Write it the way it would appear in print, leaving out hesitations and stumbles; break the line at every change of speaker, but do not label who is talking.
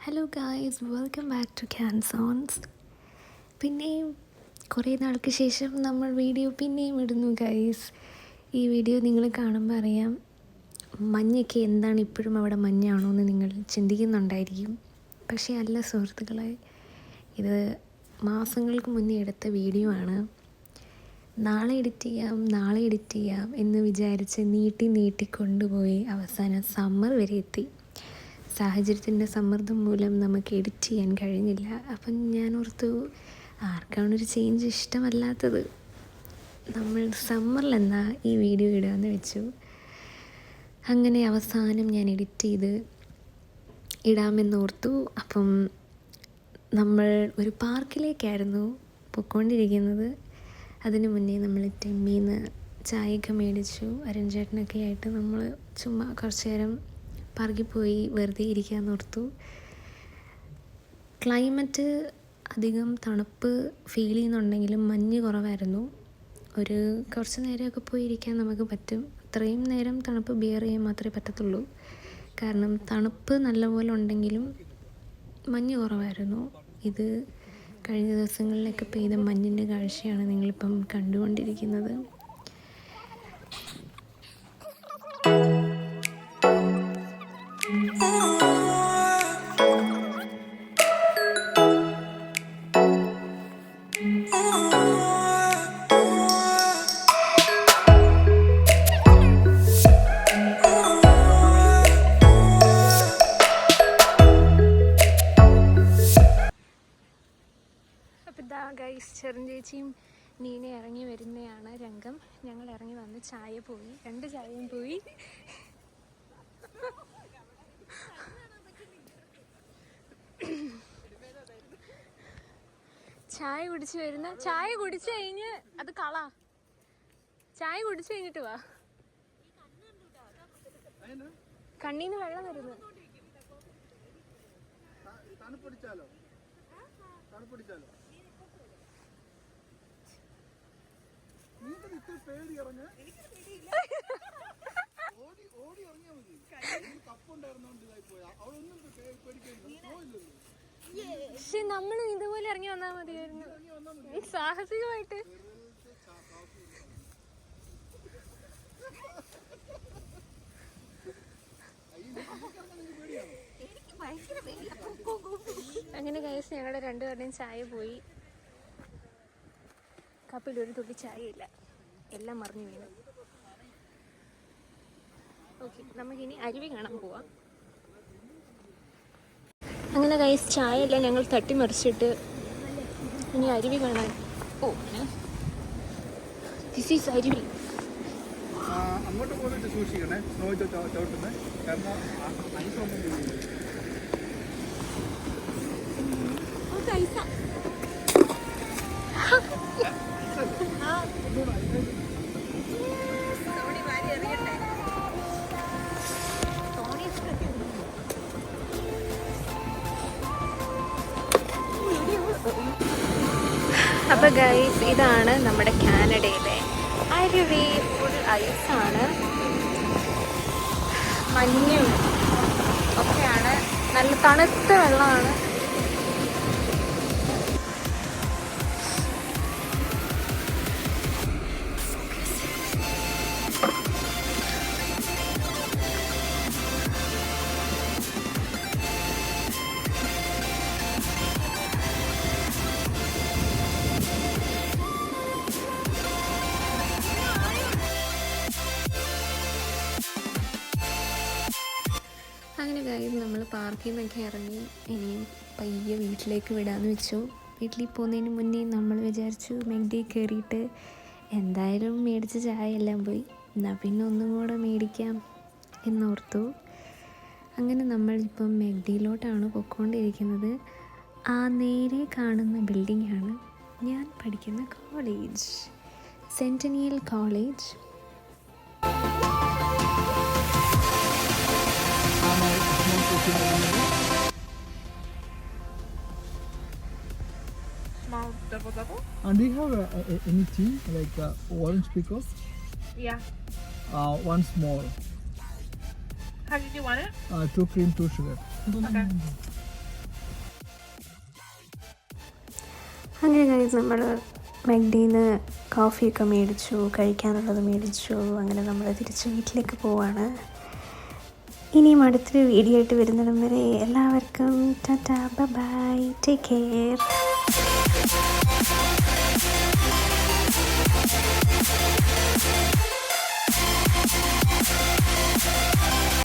Hello guys, welcome back to ക്യാൻസോൺസ്. പിന്നെയും കുറേ നാൾക്ക് ശേഷം നമ്മൾ വീഡിയോ പിന്നെയും ഇടുന്നു ഗായ്സ്. ഈ വീഡിയോ നിങ്ങൾ കാണുമ്പോൾ അറിയാം, മഞ്ഞൊക്കെ എന്താണ് ഇപ്പോഴും അവിടെ മഞ്ഞാണോ എന്ന് നിങ്ങൾ ചിന്തിക്കുന്നുണ്ടായിരിക്കും. പക്ഷേ അല്ല സുഹൃത്തുക്കളെ, ഇത് മാസങ്ങൾക്ക് മുന്നേ എടുത്ത വീഡിയോ ആണ്. നാളെ എഡിറ്റ് ചെയ്യാം എന്ന് വിചാരിച്ച് നീട്ടി കൊണ്ടുപോയി അവസാനം സമ്മർ വരെ എത്തി. സാഹചര്യത്തിൻ്റെ സമ്മർദ്ദം മൂലം നമുക്ക് എഡിറ്റ് ചെയ്യാൻ കഴിഞ്ഞില്ല. അപ്പം ഞാൻ ഓർത്തു, ആർക്കാണൊരു ചേഞ്ച് ഇഷ്ടമല്ലാത്തത്, നമ്മൾ സമ്മറിലെന്നാ ഈ വീഡിയോ ഇടാമെന്ന് വെച്ചു. അങ്ങനെ അവസാനം ഞാൻ എഡിറ്റ് ചെയ്ത് ഇടാമെന്നോർത്തു. അപ്പം നമ്മൾ ഒരു പാർക്കിലേക്കായിരുന്നു പോയിക്കൊണ്ടിരിക്കുന്നത്. അതിനു മുന്നേ നമ്മൾ ടെമ്മിന്ന് ചായയൊക്കെ മേടിച്ചു. അരുൺചേട്ടനൊക്കെ ആയിട്ട് നമ്മൾ ചുമ്മാ കുറച്ച് നേരം പാർക്കിൽ പോയി വെറുതെ ഇരിക്കാമെന്നോർത്തു. ക്ലൈമറ്റ് അധികം തണുപ്പ് ഫീൽ ചെയ്യുന്നുണ്ടെങ്കിലും മഞ്ഞ് കുറവായിരുന്നു. കുറച്ച് നേരമൊക്കെ പോയി ഇരിക്കാൻ നമുക്ക് പറ്റും. അത്രയും നേരം തണുപ്പ് ബിയർ ചെയ്യാൻ മാത്രമേ പറ്റത്തുള്ളൂ. കാരണം തണുപ്പ് നല്ലപോലെ ഉണ്ടെങ്കിലും മഞ്ഞ് കുറവായിരുന്നു. ഇത് കഴിഞ്ഞ ദിവസങ്ങളിലൊക്കെ പെയ്ത മഞ്ഞിൻ്റെ കാഴ്ചയാണ് നിങ്ങളിപ്പം കണ്ടുകൊണ്ടിരിക്കുന്നത്. അപ്പോൾ ഇതാ ഗൈസ്, ചെറുൻ ചേച്ചിയും നീനെ ഇറങ്ങി വരുന്നതാണ് രംഗം. ഞങ്ങൾ ഇറങ്ങി വന്ന് ചായ പോയി, 2 ചായയും പോയി. ചായ കുടിച്ച് കഴിഞ്ഞ് അത് ചായ കുടിച്ചു കഴിഞ്ഞിട്ട് വാ. കണ്ണീന്ന് വെള്ളം വരുന്നു. പക്ഷെ നമ്മൾ ഇതുപോലെ ഇറങ്ങി വന്നാൽ മതിയായിരുന്നു, സാഹസികമായിട്ട്. അങ്ങനെ ഗൈസ്, ഞങ്ങളുടെ 2 പേരുടെയും ചായ പോയി. കപ്പിൽ ഒരു തുള്ളി ചായയില്ല, എല്ലാം മറിഞ്ഞു വീണു. ഓക്കെ, നമുക്കിനി അരുവി കാണാൻ പോവാം. അങ്ങനെ ഗൈസ്, ചായയെല്ലാം ഞങ്ങൾ തട്ടിമറിച്ചിട്ട് ഇനി അരുവി കാണാൻ ദിസ് ഈസ് അരുവി.
അങ്ങോട്ട് പോയിട്ട് സൂക്ഷിക്കണേ, സ്നോ ചവിട്ടുന്നേ, കാരണം
അപ്പോൾ ഗൈസ്, ഇതാണ് നമ്മുടെ കാനഡയിലെ അരുവി. ഫുൾ ഐസാണ്, മഞ്ഞും ഒക്കെയാണ്, നല്ല തണുത്ത വെള്ളമാണ്. അങ്ങനെ കാര്യം നമ്മൾ പാർക്കിൽ നിന്നൊക്കെ ഇറങ്ങി ഇനിയും പയ്യെ വീട്ടിലേക്ക് വിടാമെന്ന് വെച്ചു. വീട്ടിൽ പോകുന്നതിന് മുന്നേ നമ്മൾ വിചാരിച്ചു മെഗ്ഡി കയറിയിട്ട് എന്തായാലും മേടിച്ച ചായ എല്ലാം പോയി, എന്നാൽ പിന്നെ ഒന്നും കൂടെ മേടിക്കാം എന്നോർത്തു. അങ്ങനെ നമ്മളിപ്പം മെഗ്ഡിയിലോട്ടാണ് പോയിക്കൊണ്ടിരിക്കുന്നത്. ആ നേരെ കാണുന്ന ബിൽഡിങ്ങാണ് ഞാൻ പഠിക്കുന്ന college, centennial college.
And do you have any tea, like orange pickle?
Yeah.
One small.
How did you want it?
2 cream, 2 sugar.
Okay.
അങ്ങനെ ഗൈസ് നമ്മൾ മെക്ഡിന്ന് കോഫിയൊക്കെ മേടിച്ചു, കഴിക്കാനുള്ളത് മേടിച്ചു. അങ്ങനെ നമ്മൾ തിരിച്ച് വീട്ടിലേക്ക് പോവാണ്. ഇനിയും അടുത്തൊരു വീഡിയോ ആയിട്ട് വരുന്നിടം വരെ എല്ലാവർക്കും Tata, bye bye, take care.